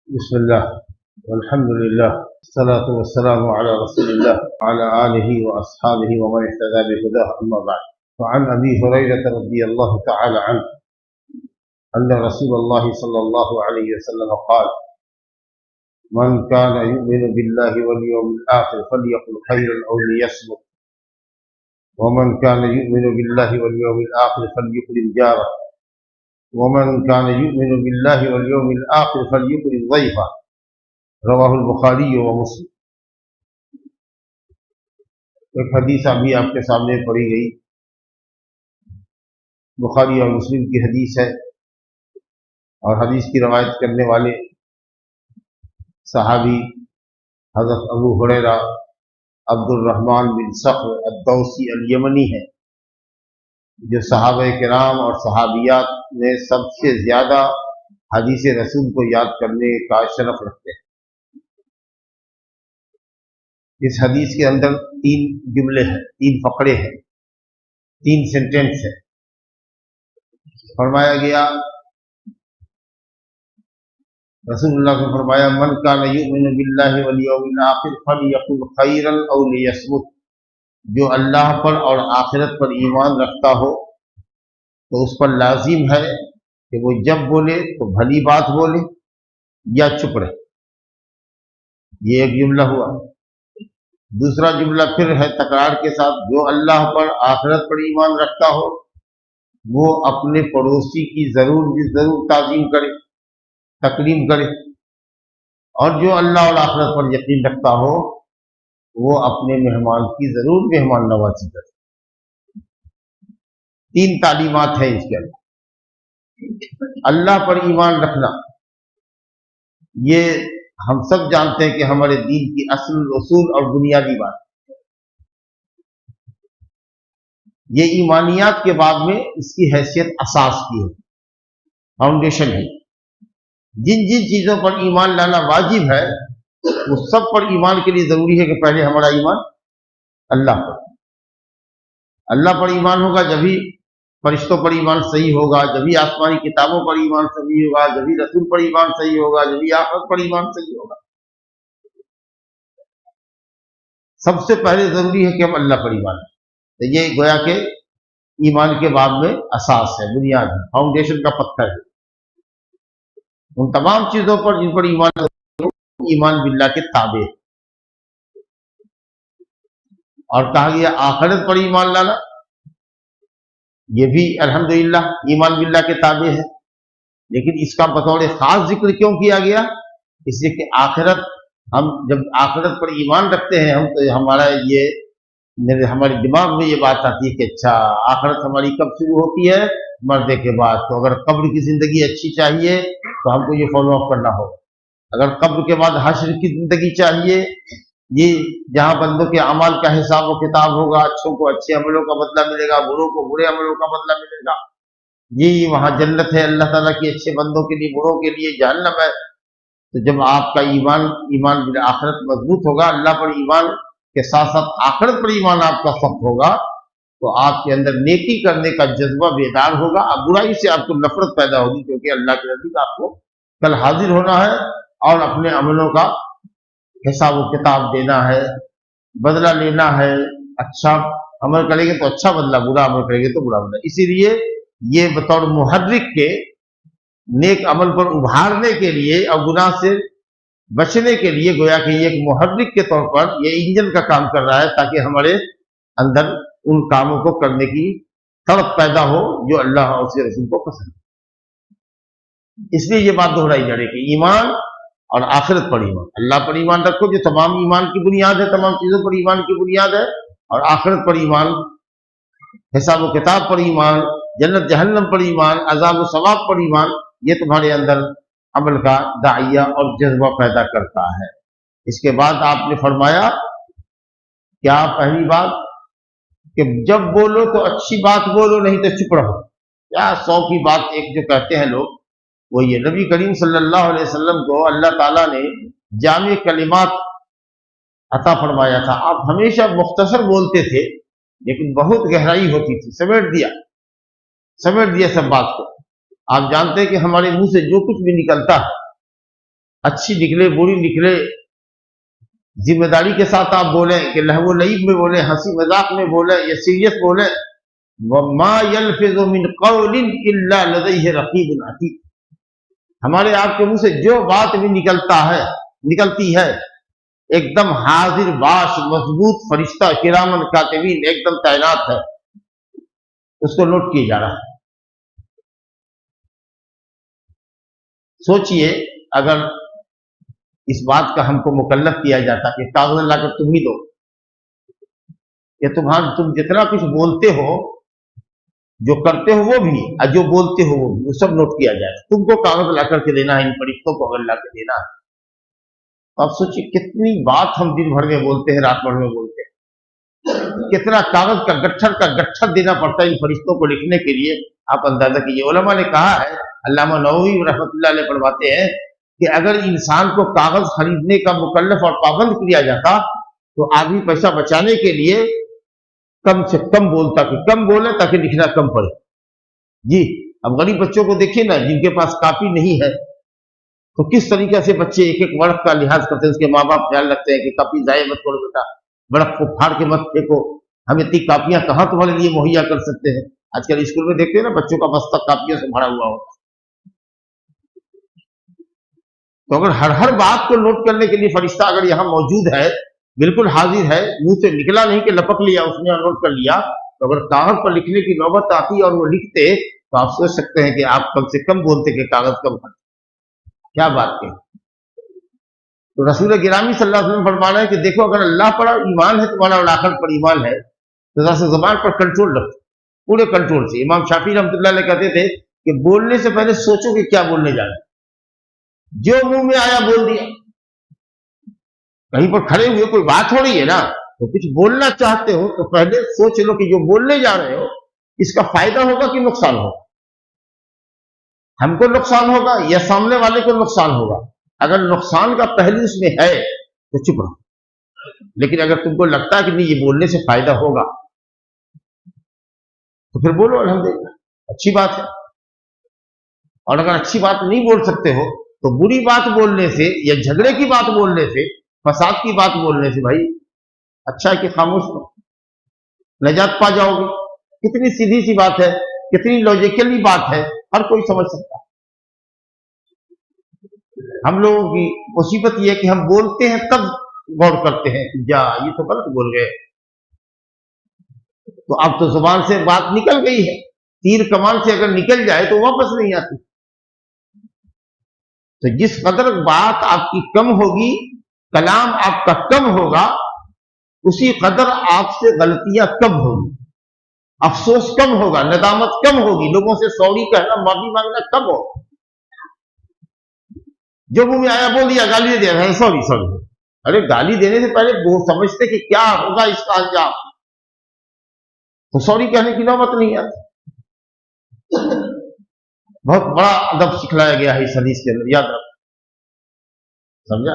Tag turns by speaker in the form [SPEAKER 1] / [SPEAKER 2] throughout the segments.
[SPEAKER 1] بسم الله والحمد لله والصلاة والسلام على رسول الله وعلى آله وأصحابه ومن اهتدى بهداه أما بعد. وعن أبي هريرة رضي الله تعالى عنه أن رسول الله صلى الله عليه وسلم قال: من كان يؤمن بالله واليوم الآخر فليقل خيرا أو ليصمت، ومن كان يؤمن بالله واليوم الآخر فليكرم جاره، ومن كان يؤمن بالله واليوم الآخر فليكرم ضيفه. رواہ البخاری و مسلم. ایک حدیث ابھی آپ کے سامنے پڑھی گئی، بخاری اور مسلم کی حدیث ہے، اور حدیث کی روایت کرنے والے صحابی حضرت ابو ہریرہ عبد الرحمن بن صخر الدوسی الیمنی ہیں، جو صحابہ کرام اور صحابیات میں سب سے زیادہ حدیث رسول کو یاد کرنے کا شرف رکھتے ہیں. اس حدیث کے اندر 3 جملے ہیں، 3 فقرے ہیں، 3 سینٹینس ہیں. فرمایا گیا، رسول اللہ کو فرمایا: من کان یؤمن باللہ والیوم الآخر فلیقل خیرا او لیصمت. جو اللہ پر اور آخرت پر ایمان رکھتا ہو تو اس پر لازم ہے کہ وہ جب بولے تو بھلی بات بولے یا چپ رہے. یہ ایک جملہ ہوا. دوسرا جملہ پھر ہے تکرار کے ساتھ: جو اللہ پر آخرت پر ایمان رکھتا ہو وہ اپنے پڑوسی کی ضرور تعظیم کرے، تکریم کرے، اور جو اللہ اور آخرت پر یقین رکھتا ہو وہ اپنے مہمان کی ضرور مہمان نوازی کرے. 3 تعلیمات ہیں اس کے اندر. اللہ پر ایمان رکھنا، یہ ہم سب جانتے ہیں کہ ہمارے دین کی اصل، اصول اور بنیادی بات. یہ ایمانیات کے بعد میں اس کی حیثیت اساس کی ہے، فاؤنڈیشن ہے. جن چیزوں پر ایمان لانا واجب ہے وہ سب پر ایمان کے لیے ضروری ہے کہ پہلے ہمارا ایمان اللہ پر. اللہ پر ایمان ہوگا جبھی فرشتوں پر ایمان صحیح ہوگا، جبھی آسمانی کتابوں پر ایمان صحیح ہوگا، جبھی رسول پر ایمان صحیح ہوگا، جبھی آخرت پر ایمان صحیح ہوگا. سب سے پہلے ضروری ہے کہ ہم اللہ پر ایمان رکھیں. تو یہ گویا کہ ایمان کے بعد میں اساس ہے، بنیاد ہے، فاؤنڈیشن کا پتھر ہے. ان تمام چیزوں پر جن پر ایمان باللہ کے تابع ہے. اور کہا گیا آخرت پر ایمان لانا، یہ بھی الحمدللہ ایمان باللہ کے تابع ہے. لیکن اس کا بطور خاص ذکر کیوں کیا گیا؟ اس لیے کہ آخرت، ہم جب آخرت پر ایمان رکھتے ہیں ہم تو ہمارے دماغ میں یہ بات آتی ہے کہ اچھا آخرت ہماری کب شروع ہوتی ہے؟ مردے کے بعد. تو اگر قبر کی زندگی اچھی چاہیے تو ہم کو یہ فالو اپ کرنا ہوگا. اگر قبر کے بعد حشر کی زندگی چاہیے، یہ جہاں بندوں کے اعمال کا حساب و کتاب ہوگا، اچھوں کو اچھے عملوں کا بدلہ ملے گا، بروں کو برے عملوں کا بدلہ ملے گا. یہ وہاں جنت ہے اللہ تعالیٰ کی اچھے بندوں کے لیے، بروں کے لیے جہنم ہے. تو جب آپ کا ایمان بالآخرت مضبوط ہوگا، اللہ پر ایمان کے ساتھ ساتھ آخرت پر ایمان آپ کا سخت ہوگا، تو آپ کے اندر نیکی کرنے کا جذبہ بیدار ہوگا. اب برائی سے آپ کو نفرت پیدا ہوگی، کیونکہ اللہ کے نزدیک آپ کو کل حاضر ہونا ہے اور اپنے عملوں کا حساب و کتاب دینا ہے، بدلہ لینا ہے. اچھا عمل کریں گے تو اچھا بدلہ، برا عمل کریں گے تو برا بدلہ. اسی لیے یہ بطور محرک کے نیک عمل پر ابھارنے کے لیے اور گناہ سے بچنے کے لیے گویا کہ یہ ایک محرک کے طور پر یہ انجن کا کام کر رہا ہے، تاکہ ہمارے اندر ان کاموں کو کرنے کی طلب پیدا ہو جو اللہ اور اس کے رسول کو پسند ہے. اس لیے یہ بات دہرائی جا رہی ہے کہ ایمان اور آخرت پر ایمان. اللہ پر ایمان رکھو جو تمام ایمان کی بنیاد ہے، تمام چیزوں پر ایمان کی بنیاد ہے. اور آخرت پر ایمان، حساب و کتاب پر ایمان، جنت جہنم پر ایمان، عذاب و ثواب پر ایمان، یہ تمہارے اندر عمل کا داعیہ اور جذبہ پیدا کرتا ہے. اس کے بعد آپ نے فرمایا کیا؟ پہلی بات کہ جب بولو تو اچھی بات بولو، نہیں تو چپ رہو. کیا 100 کی بات ایک جو کہتے ہیں لوگ، وہ یہ نبی کریم صلی اللہ علیہ وسلم کو اللہ تعالیٰ نے جامع کلمات عطا فرمایا تھا. آپ ہمیشہ مختصر بولتے تھے لیکن بہت گہرائی ہوتی تھی. سمیٹ دیا سب بات کو. آپ جانتے ہیں کہ ہمارے منہ سے جو کچھ بھی نکلتا ہے अच्छी निकले बुरी निकले, जिम्मेदारी के साथ आप बोले कि लहवो लईब में बोले, हंसी मजाक में बोले या सीरियस बोले, वमा यल्फिज़ु मिन क़ौलिन इल्ला लदैहि रक़ीबुन अतीद। हमारे आपके मुंह से जो बात भी निकलती है एकदम हाजिर बाश मजबूत फरिश्ता किरामन कातिबीन एकदम तैनात है, उसको नोट किया जा रहा है। सोचिए अगर इस बात का हमको मुकल्लफ किया जाता कि कागज लाकर तुम ही दो, ये तुम जितना कुछ बोलते हो, जो करते हो वो भी और जो बोलते हो वो सब नोट किया जाए, तुमको कागज ला करके देना है, इन फरिश्तों को अगर ला के देना है। तो आप सोचिए कितनी बात हम दिन भर में बोलते हैं, रात भर में बोलते हैं, कितना कागज का गट्ठर देना पड़ता है इन फरिश्तों को लिखने के लिए। आप अंदाजा कीजिए। उलमा ने कहा है, अल्लामा नववी रहमतुल्लाह अलैह फरमाते हैं कि अगर इंसान को कागज खरीदने का मुकल्लफ और पाबंद किया जाता तो आदमी पैसा बचाने के लिए कम से कम बोलता, कि कम बोले ताकि लिखना कम पड़े। जी, अब गरीब बच्चों को देखिए ना, जिनके पास कापी नहीं है तो किस तरीके से बच्चे एक एक वर्ष का लिहाज करते हैं, उसके माँ बाप ख्याल रखते हैं कि कापी जाए मत करो बेटा, बर्फ को फाड़ के मत फेंको, हम इतनी कापियां कहाँ तुम्हारे लिए मुहैया कर सकते हैं। आजकल स्कूल में देखते हैं ना, बच्चों का बस्ता कापियों से भरा हुआ होता। तो अगर हर बात को नोट करने के लिए फरिश्ता अगर यहाँ मौजूद है, बिल्कुल हाजिर है, मुंह से निकला नहीं कि लपक लिया उसने और नोट कर लिया, तो अगर कागज पर लिखने की नौबत आती और वो लिखते तो आप सोच सकते हैं कि आप कम से कम बोलते कि कागज कम खर्च। क्या बात कही। तो रसूल गिरामी सल्लल्लाहु अलैहि वसल्लम फरमा रहे हैं कि देखो अगर अल्लाह पर ईमान है तुम्हारा और आखिरत पर ईमान है तो जरा से ज़बान पर कंट्रोल रखो, पूरे कंट्रोल से। इमाम शाफी रहमतुल्लाह अलैह कहते थे कि बोलने से पहले सोचो कि क्या बोलने जा रहे, जो मुंह में आया बोल दिया। कहीं पर खड़े हुए कोई बात हो रही है ना, तो कुछ बोलना चाहते हो तो पहले सोच लो कि जो बोलने जा रहे हो इसका फायदा होगा कि नुकसान होगा, हमको नुकसान होगा या सामने वाले को नुकसान होगा। अगर नुकसान का पहलू इसमें है तो चुप रहो, लेकिन अगर तुमको लगता है कि नहीं ये बोलने से फायदा होगा तो फिर बोलो अल्हम्दुलिल्लाह, अच्छी बात है। और अगर अच्छी बात नहीं बोल सकते हो तो बुरी बात बोलने से या झगड़े की बात बोलने से, फसाद की बात बोलने से भाई अच्छा है कि खामोश हो, नजात पा जाओगे। कितनी सीधी सी बात है, कितनी लॉजिकली बात है, हर कोई समझ सकता है। हम लोगों की मुसीबत यह है कि हम बोलते हैं तब गौर करते हैं कि जा ये तो गलत बोल गए, तो अब तो जुबान से बात निकल गई है, तीर कमान से अगर निकल जाए तो वापस नहीं आती। तो जिस कदर बात आपकी कम होगी, कलाम आपका कम होगा, उसी कदर आपसे गलतियां कम होगी, अफसोस कम होगा, नदामत कम होगी, लोगों से सॉरी कहना, माफी मांगना कम हो। जो मुंह में आया बोल दिया, गाली दे दिया, सॉरी सॉरी। अरे गाली देने से पहले वो समझते कि क्या होगा इसका अंजाम, तो सॉरी कहने की नौबत नहीं आती। बहुत बड़ा अदब सिखलाया गया है इस हदीस के अंदर, याद रखो, समझा।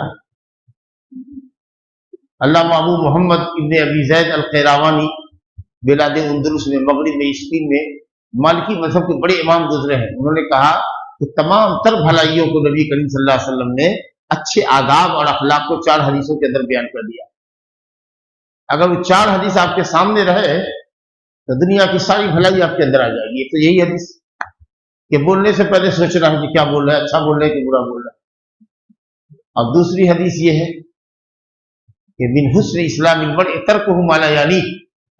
[SPEAKER 1] अल्लामा अबू मोहम्मद इब्ने अबी ज़ैद अल-क़ैरावानी बिलाद अंदलुस में, मगरिब में, स्पेन में मालिकी मजहब के बड़े इमाम गुजरे हैं। उन्होंने कहा कि तमाम तर भलाइयों को नबी करीम सल्लल्लाहु अलैहि वसल्लम ने अच्छे आदाब और अखलाक को 4 हदीसों के अंदर बयान कर दिया। अगर वो 4 हदीस आपके सामने रहे तो दुनिया की सारी भलाई आपके अंदर आ जाएगी। एक तो यही हदीस कि बोलने से पहले सोचना है कि क्या बोल रहा है, अच्छा बोल रहा है कि बुरा बोल रहा है। और दूसरी हदीस ये है कि मिन हुस्न इस्लामिल मर्इ तर्कुहु मा ला यानी,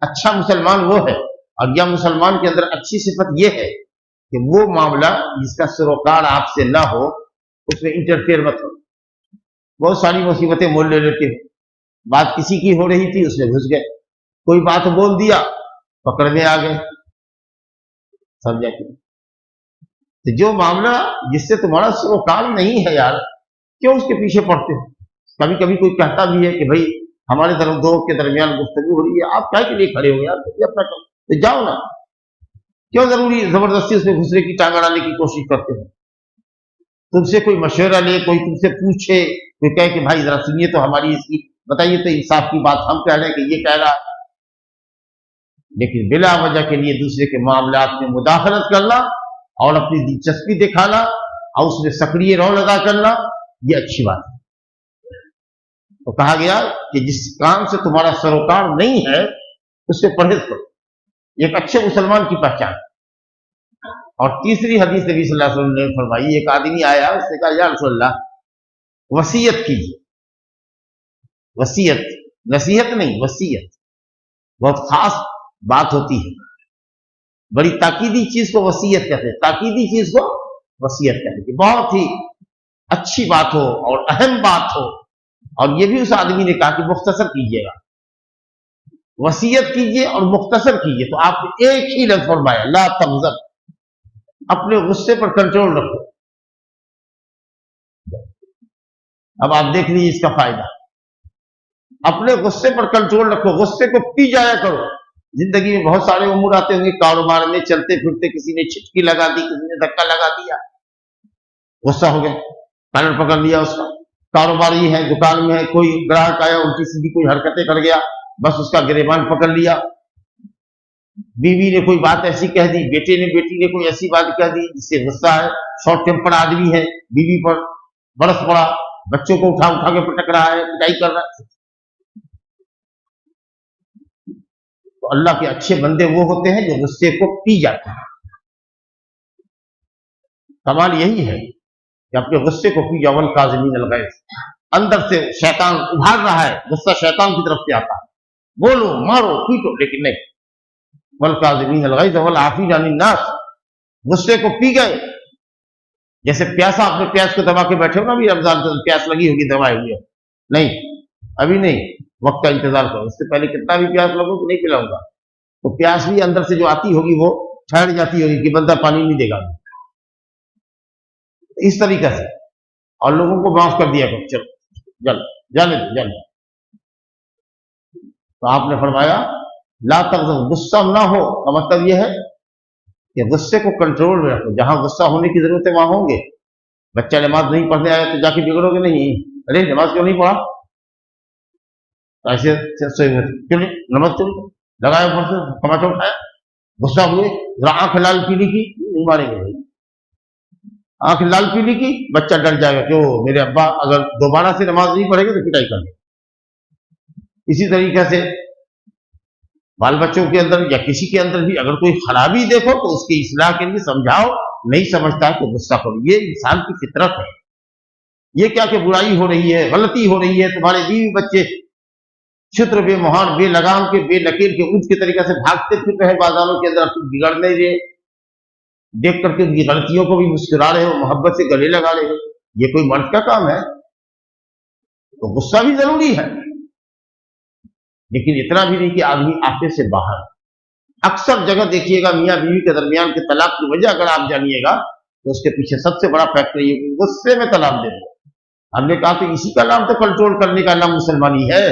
[SPEAKER 1] अच्छा मुसलमान वो है, और यह मुसलमान के अंदर अच्छी सिफत ये है कि वो मामला जिसका सरोकार आपसे ना हो उसमें इंटरफेयर मत करो। बहुत सारी मुसीबतें मोल ले लेते हो, बात किसी की हो रही थी उसमें घुस गए, कोई बात बोल दिया पकड़ में आ गए, समझा कि। तो जो मामला जिससे तुम्हारा सरोकार नहीं है यार, क्यों उसके पीछे पड़ते हो। कभी कभी कोई कहता भी है कि भाई हमारे दो के दरमियान गुफ्तगू हो रही है, आप क्या के लिए खड़े हो यार, अपना तो जाओ ना, क्यों जरूरी जबरदस्ती उसमें घुसने की टांग अड़ाने की कोशिश करते हो। तुमसे कोई मशवरा ले, कोई तुमसे पूछे, कोई कहे कि भाई जरा सुनिए तो हमारी इसकी बताइए तो इंसाफ की बात, हम कह रहे हैं कि ये कह रहा है। लेकिन बिला वजह के लिए दूसरे के मामलात में मुदाखलत करना और अपनी दिलचस्पी दिखाना और उसमें सक्रिय रोल अदा करना, یہ اچھی بات ہے. تو کہا گیا کہ جس کام سے تمہارا سروکار نہیں ہے اس سے پرہیز کرو، یہ ایک اچھے مسلمان کی پہچان. اور تیسری حدیث نبی صلی اللہ علیہ وسلم نے فرمائی، ایک آدمی آیا، اس نے کہا یا رسول اللہ وصیت کیجیے. وصیت، نصیحت نہیں، وصیت بہت خاص بات ہوتی ہے، بڑی تاکیدی چیز کو وصیت کہتے ہیں، تاکیدی چیز کو وصیت کہتے ہیں، بہت ہی اچھی بات ہو اور اہم بات ہو. اور یہ بھی اس آدمی نے کہا کہ مختصر کیجیے گا، وصیت کیجیے اور مختصر کیجیے. تو آپ نے ایک ہی لفظ فرمایا، لا تغضب، اپنے غصے پر کنٹرول رکھو. اب آپ دیکھ لیجیے اس کا فائدہ، اپنے غصے پر کنٹرول رکھو، غصے کو پی جایا کرو. زندگی میں بہت سارے امور آتے ہوں گے، کاروبار میں چلتے پھرتے کسی نے چھٹکی لگا دی، کسی نے دھکا لگا دیا، غصہ ہو گیا، کالر پکڑ لیا اس کا. کاروباری ہے، دکان میں ہے، کوئی گراہک آیا، الٹی سیدھی کوئی حرکتیں کر گیا، بس اس کا گریبان پکڑ لیا. بیوی نے کوئی بات ایسی کہہ دی، بیٹے نے بیٹی نے کوئی ایسی بات کہہ دی جس سے غصہ ہے، شارٹ ٹیمپر آدمی ہے، بیوی پر برس پڑا، بچوں کو اٹھا اٹھا کے پٹک رہا ہے، پٹائی کر رہا ہے. تو اللہ کے اچھے بندے وہ ہوتے ہیں جو غصے کو پی جاتے ہیں. کمال یہی ہے کہ اپنے غصے کو پی جاؤ. والکاظمین الغیظ، اندر سے شیطان ابھار رہا ہے، غصہ شیطان کی طرف سے آتا ہے، بولو مارو پیٹو، لیکن نہیں. والکاظمین الغیظ والعافین عن الناس، غصے کو پی گئے. جیسے پیاسا، اپنے پیاس کو دبا کے بیٹھے ہو نا، ابھی رمضان سے پیاس لگی ہوگی، دبائے ہوئی ہے، نہیں ابھی نہیں، وقت کا انتظار کرو، اس سے پہلے کتنا بھی پیاس لگو کہ نہیں پلاؤں گا. تو پیاس بھی اندر سے جو آتی ہوگی وہ ٹھہر جاتی ہوگی کہ بندہ پانی نہیں دے گا. اس طریقے سے اور لوگوں کو معاف کر دیا کرو، چلو جانے دو. تو آپ نے فرمایا لا تغضب، غصہ نہ ہو کا مطلب یہ ہے کہ غصے کو کنٹرول میں رکھو. جہاں غصہ ہونے کی ضرورت ہے وہاں ہوں گے. بچہ نماز نہیں پڑھنے آیا تو جا کے بگڑو گے نہیں، ارے نماز کیوں نہیں پڑھا، ایسے کیوں نہیں نماز کیوں نہیں لگایا، اوپر سے کماٹا اٹھایا، غصہ ہوئے، آنکھ لال پیلی کی، نہیں ماریں گے. آنکھ لال پیلی کی، بچہ ڈر جائے گا کہ میرے ابا اگر دوبارہ سے نماز نہیں پڑھے گا تو پٹائی کر دیں. اسی طریقے سے بال بچوں کے اندر یا کسی کے اندر بھی اگر کوئی خرابی دیکھو تو اس کی اصلاح کے لیے سمجھاؤ، نہیں سمجھتا ہے تو غصہ کرو. یہ انسان کی فطرت ہے. یہ کیا کہ برائی ہو رہی ہے، غلطی ہو رہی ہے، تمہارے بیوی بچے چھتر بے مہار، بے لگام کے، بے نکیر کے اونٹ کے طریقے سے بھاگتے پھر رہے بازاروں کے اندر، کچھ بگڑ نہیں رہے، دیکھ کر کے ان کی غلطیوں کو بھی مسکرا رہے ہو، محبت سے گلے لگا رہے ہو. یہ کوئی مرد کا کام ہے؟ تو غصہ بھی ضروری ہے، لیکن اتنا بھی نہیں کہ آدمی آپے سے باہر. اکثر جگہ دیکھیے گا میاں بیوی کے درمیان کے طلاق کی وجہ اگر آپ جانیے گا تو اس کے پیچھے سب سے بڑا فیکٹر یہ کہ غصے میں طلاق دے دو. ہم نے کہا تو اسی کا نام تو کنٹرول کرنے کا نام مسلمانی ہے.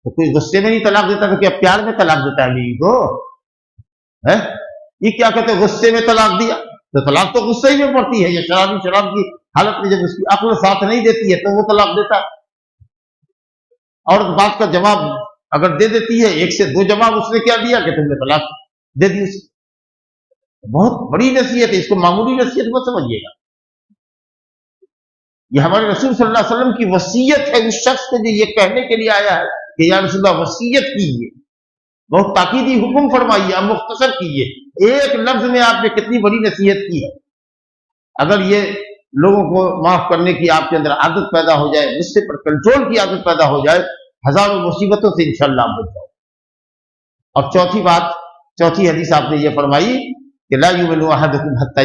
[SPEAKER 1] تو کوئی غصے میں نہیں طلاق دیتا تو کیا پیار میں طلاق دیتا ہے بیوی کو؟ یہ کیا کہتے ہیں غصے میں طلاق دیا؟ تو طلاق تو غصے ہی میں پڑتی ہے. یہ شراب کی حالت میں جب اس کی عقل ساتھ نہیں دیتی ہے تو وہ طلاق دیتا ہے. اور بات کا جواب اگر دے دیتی ہے، ایک سے دو جواب اس نے کیا دیا کہ تم نے طلاق دے دی. اس بہت بڑی نصیحت ہے، اس کو معمولی نصیحت مت سمجھیے گا. یہ ہمارے رسول صلی اللہ علیہ وسلم کی وصیت ہے اس شخص کو جو یہ کہنے کے لیے آیا ہے کہ یا رسول اللہ وصیت کیجیے، بہت تاکیدی حکم فرمائیے، آپ مختصر کیجیے. ایک لفظ میں آپ نے کتنی بڑی نصیحت کی ہے. اگر یہ لوگوں کو معاف کرنے کی آپ کے اندر عادت پیدا ہو جائے، غصے پر کنٹرول کی عادت پیدا ہو جائے، ہزاروں مصیبتوں سے انشاءاللہ آپ بچ جاؤ. اور چوتھی حدیث آپ نے یہ فرمائی کہ لا یؤمن احدکم حتی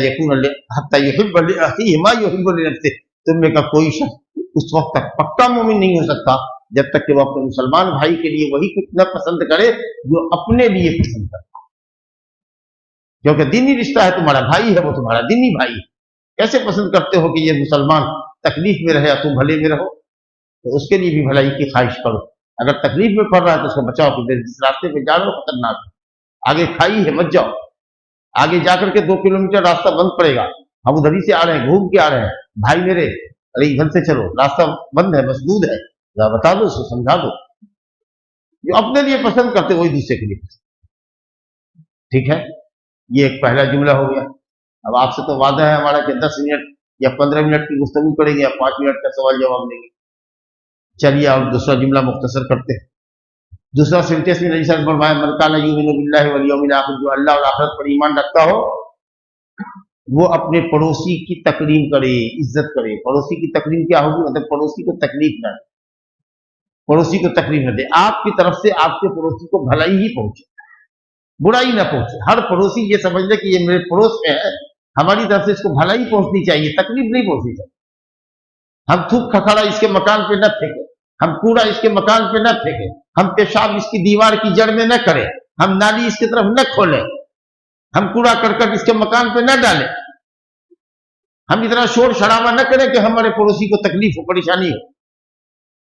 [SPEAKER 1] یحب لاخیہ ما یحب لنفسہ. تم میں کا کوئی شخص اس وقت تک پکا مومن نہیں ہو سکتا جب تک کہ وہ اپنے مسلمان بھائی کے لیے وہی کچھ نہ پسند کرے جو اپنے لیے پسند کرتا. کیونکہ دینی رشتہ ہے، تمہارا بھائی ہے، وہ تمہارا دینی بھائی ہے. کیسے پسند کرتے ہو کہ یہ مسلمان تکلیف میں رہے، تم بھلے میں رہو؟ تو اس کے لیے بھی بھلائی کی خواہش کرو. اگر تکلیف میں پڑ رہا ہے تو اس کو بچاؤ کہ جس راستے پہ جا رہے ہو خطرناک ہے، آگے کھائی ہے مت جاؤ. آگے جا کر کے 2 کلومیٹر راستہ بند پڑے گا، ہم ادھر ہی سے آ رہے ہیں، گھوم کے آ رہے ہیں، بھائی میرے ارے ادھر سے چلو، راستہ بند ہے، مسدود ہے، ذرا بتا دو، اس کو سمجھا دو. جو اپنے لیے پسند کرتے وہی دوسرے کے لیے پسند. ٹھیک ہے، یہ ایک پہلا جملہ ہو گیا. اب آپ سے تو وعدہ ہے ہمارا کہ 10 منٹ या 15 मिनट की गुफ्तगू करेंगे या 5 मिनट का सवाल जवाब देंगे। चलिए और दूसरा जुमला मुख्तसर करते हैं। दूसरा सेंटेंस में नबी सल्लल्लाहु अलैहि वसल्लम फरमाया, मन काना युमिनु बिल्लाहि वल यौमिल आखिर, जो अल्लाह और आखिरत पर ईमान रखता हो वो अपने पड़ोसी की तकरीम करे, इज्जत करे। पड़ोसी की तकरीम क्या होगी? मतलब पड़ोसी को तकलीफ न दे, पड़ोसी को तकलीफ न दे। आपकी तरफ से आपके पड़ोसी को भलाई ही पहुंचे, बुराई ना पहुंचे। हर पड़ोसी ये समझ ले कि ये मेरे पड़ोस में है, हमारी तरफ से इसको भलाई पहुंचनी चाहिए, तकलीफ नहीं पहुंचनी चाहिए। हम थूक खखाड़ा इसके मकान पे न फेंके, हम कूड़ा इसके मकान पे न फेंके, हम पेशाब इसकी दीवार की जड़ में न करें, हम नाली इसकी तरफ न खोलें, हम कूड़ा करकट इसके मकान पे न डालें, हम इतना शोर शराबा न करें कि हमारे पड़ोसी को तकलीफ हो, परेशानी हो।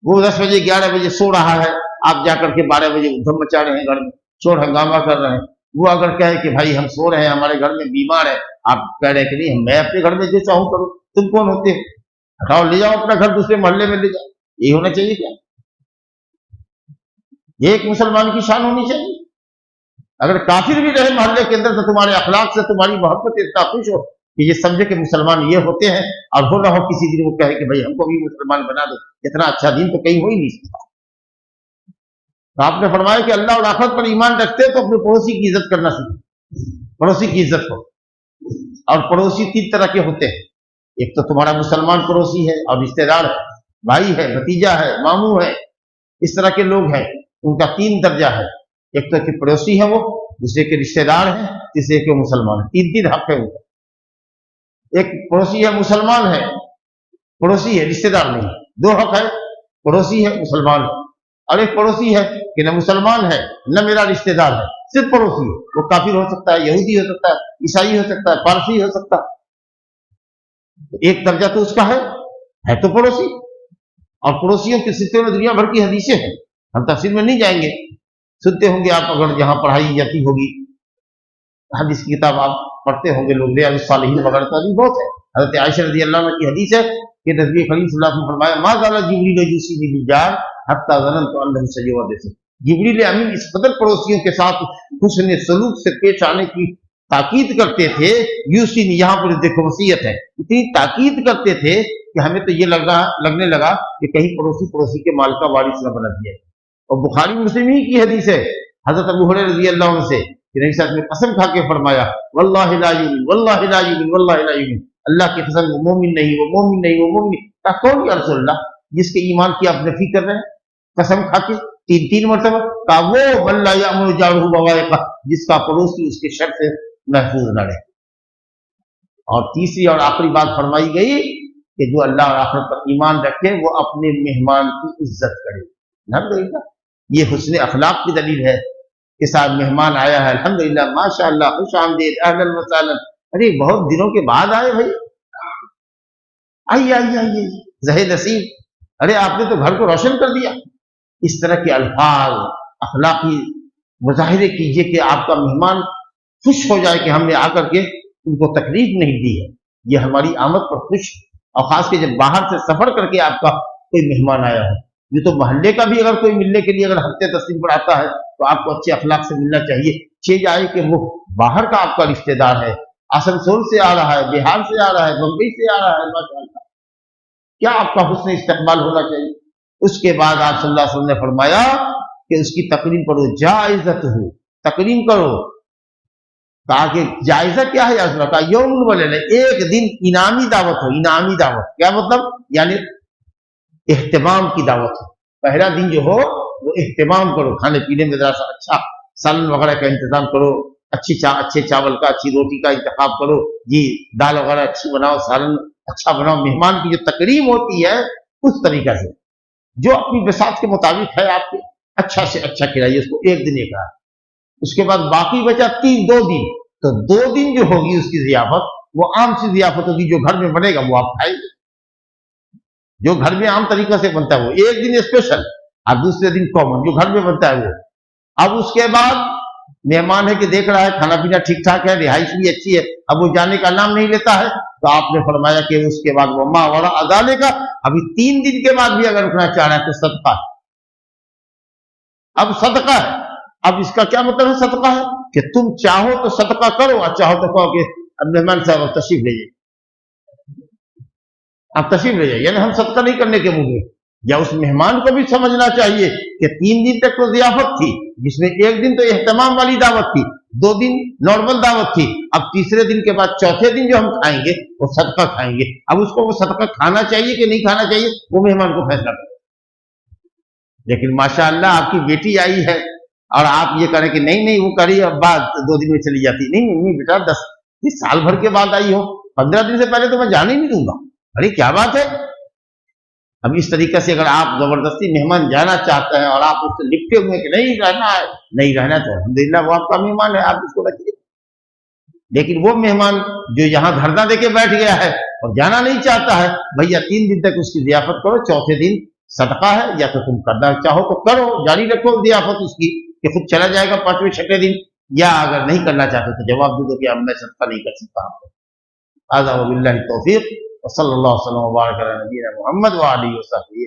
[SPEAKER 1] वो 10 बजे 11 बजे सो रहा है, आप जाकर के 12 बजे उधम मचा रहे हैं, घर में शोर हंगामा कर रहे हैं। वो अगर कहे कि भाई हम सो रहे हैं, हमारे घर में बीमार है, आप कह रहे हैं कि नहीं मैं अपने घर में जो चाहूं करूं, तुम कौन होते हो? हटाओ, ले जाओ अपना घर दूसरे मोहल्ले में ले जाओ। यही होना चाहिए क्या? ये एक मुसलमान की शान होनी चाहिए। अगर काफिर भी रहे मोहल्ले के अंदर तो तुम्हारे अखलाक से तुम्हारी मोहब्बत इतना खुश हो कि ये समझे कि मुसलमान ये होते हैं, और हो ना हो किसी दिन वो कहे कि भाई हमको भी मुसलमान बना दो। इतना अच्छा दिन तो कहीं हो ही नहीं सकता। तो आपने फरमाया कि अल्लाह और आखिरत पर ईमान रखते हैं तो अपने पड़ोसी की इज्जत करना सीखें, पड़ोसी की इज्जत हो। और पड़ोसी 3 तरह के होते हैं। एक तो तुम्हारा मुसलमान पड़ोसी है और रिश्तेदार है, भाई है, भतीजा है, मामू है, इस तरह के लोग हैं। उनका 3 दर्जा है। एक तो कि पड़ोसी है वो, दूसरे के रिश्तेदार है, तीसरे के मुसलमान है। 3 हक है उनका। एक पड़ोसी है, मुसलमान है, पड़ोसी है, रिश्तेदार नहीं। 2 हक है, पड़ोसी है, मुसलमान है। और एक पड़ोसी है कि न मुसलमान है न मेरा रिश्तेदार है, सिर्फ पड़ोसी है। वो काफिर हो सकता है, यहूदी हो सकता है, ईसाई हो सकता है, पारसी हो सकता है। एक दर्जा तो उसका है तो पड़ोसी। और पड़ोसियों के सिलसिले में दुनिया भर की हदीसें हैं, हम तफसील में नहीं जाएंगे। सुनते होंगे आप, अगर जहां पढ़ाई जाती होगी हदीस की किताब आप पढ़ते होंगे लोग, रियाज़ुस सालिहीन वगैरह का भी बहुत है। हज़रत आयशा रज़ी अल्लाह अन्हा की हदीस है कि नबी करीम सल्लल्लाहु अलैहि वसल्लम फरमाया, मा ज़ाला जिब्रील युसीनी बिल जार हत्ता ज़ननतु अन्नहु सयवदसु। जिब्रील अमीन इस कदर पड़ोसियों के साथ हुस्न सलूक से पेश आने की ताकीद करते थे, यूसीनी यहाँ पर देखो वसीयत है, इतनी ताकीद करते थे कि हमें तो ये लगने लगा कि कहीं पड़ोसी के माल का वारिस न बना दिया। और बुखारी मुस्लिम ही की हदीस है हज़रत अबू हुरैरा रज़ी अल्लाह अन्हु से, नबी साहब ने कसम खा के फरमाया, वल्लाहि ला युमिन, वल्लाहि ला युमिन, वल्लाहि ला युमिन, अल्लाह की कसम वो मोमिन नहीं, वो मोमिन नहीं, वो मोमिन। कहा कौन या रसूल अल्लाह, जिसके ईमान की आप नफी कर रहे हैं कसम खा के 3 मरतबा? कहा वो वल्ला यामुरु जारुहु बवाइका, जिसका पड़ोसी उसके शर से महफूज न रहे। और तीसरी और आखिरी बात फरमाई गई कि जो अल्लाह और आखिरत पर ईमान रखे वो अपने मेहमान की इज्जत करे। अल्हम्दुलिल्लाह, ये हुस्न अखलाक की दलील है कि साहब मेहमान आया है, अल्हम्दुलिल्लाह, माशाअल्लाह, खुश आमदीद, अहलन व सहलन। अरे बहुत दिनों के बाद आए भाई, आइए आइए आइए, ज़हे नसीब, अरे आपने तो घर को रोशन कर दिया। इस तरह के अल्फाज अखलाकी मुजाहिरे कीजिए कि आपका मेहमान खुश हो जाए कि हमने आकर के उनको तकलीफ नहीं दी है, ये हमारी आमद पर खुश। और खास के जब बाहर से सफर करके आपका कोई मेहमान आया हो, ये तो मोहल्ले का भी अगर कोई मिलने के लिए अगर हफ्ते 10 दिन पर आता है तो आपको अच्छे अखलाक से मिलना चाहिए। चीज आए कि वो बाहर का आपका रिश्तेदार है, आसनसोल से आ रहा है, बिहार से आ रहा है, बम्बई से आ रहा है, माशाअल्लाह, क्या आपका हुस्न इस्तकबाल होना चाहिए। उसके बाद आप सल्लल्लाहु अलैहि वसल्लम ने फरमाया कि उसकी तकरीम करो, जायज़त हो, तकरीम करो। कहा कि जायजा क्या है यार? कहा यौमुल वलद, एक दिन इनामी दावत हो। इनामी दावत क्या मतलब? यानी एहतमाम की दावत हो। पहला दिन जो हो वो एहतमाम करो, खाने पीने में जरा सा अच्छा सालन वगैरह का इंतजाम करो, अच्छे चावल का, अच्छी रोटी का इंतखाब करो जी, दाल वगैरह अच्छी बनाओ, सालन अच्छा बनाओ। मेहमान की जो तकरीम होती है उस तरीका से जो अपनी बिसात के मुताबिक है आपके, अच्छा से अच्छा खिलाइए उसको। एक दिन एक रात, उसके बाद बाकी बचा 2 दिन, तो 2 दिन जो होगी उसकी जियाफत वो आम सी जियाफत होगी। जो घर में बनेगा वो आप खाएंगे, जो घर में आम तरीका से बनता है वो। एक दिन स्पेशल और दूसरे दिन कॉमन जो घर में बनता है वो। अब उसके बाद मेहमान है कि देख रहा है खाना पीना ठीक ठाक है, रिहाइश भी अच्छी है, अब वो जाने का नाम नहीं लेता है, तो आपने फरमाया कि उसके बाद वो माँ वाला अदाले का अभी 3 दिन के बाद भी अगर रुकना चाह रहा है तो सदका। अब सदका है, अब इसका क्या मतलब है? सदका है कि तुम चाहो तो सदका करो और चाहो तो कहो कि अब मेहमान साहब तशरीफ ले जाइए। آپ تشریف لے جائیے، یعنی ہم صدقہ نہیں کرنے کے منہ میں، یا اس مہمان کو بھی سمجھنا چاہیے کہ 3 دن تک تو ضیافت تھی، جس میں 1 دن تو اہتمام والی دعوت تھی، 2 دن نارمل دعوت تھی، اب تیسرے دن کے بعد چوتھے دن جو ہم کھائیں گے وہ صدقہ کھائیں گے، اب اس کو وہ صدقہ کھانا چاہیے کہ نہیں کھانا چاہیے وہ مہمان کو فیصلہ کرے۔ لیکن ماشاءاللہ آپ کی بیٹی آئی ہے اور آپ یہ کریں کہ نہیں وہ کری اب بعد 2 دن میں چلی جاتی، نہیں بیٹا 10 سال بھر کے بعد آئی ہو، 15 دن سے پہلے تو میں جانے نہیں دوں گا، ارے کیا بات ہے۔ اب اس طریقے سے اگر آپ زبردستی مہمان جانا چاہتے ہیں اور آپ اس سے لپٹے ہوئے کہ نہیں رہنا ہے، نہیں رہنا تو الحمدللہ وہ آپ کا مہمان ہے، آپ اس کو رکھیے۔ لیکن وہ مہمان جو یہاں دھرنا دے کے بیٹھ گیا ہے اور جانا نہیں چاہتا ہے، بھیا 3 دن تک اس کی ضیافت کرو، چوتھے دن صدقہ ہے، یا تو تم کرنا چاہو تو کرو، جاری رکھو ضیافت اس کی کہ خود چلا جائے گا 5ویں 6 دن، یا اگر نہیں کرنا چاہتے تو جواب دے دو کہ اب میں صدقہ نہیں کر سکتا آپ کو۔ هذا وباللہ التوفیق، وصلی اللہ وسلم وبارک علی نبینا محمد وآلہ وصحبہ۔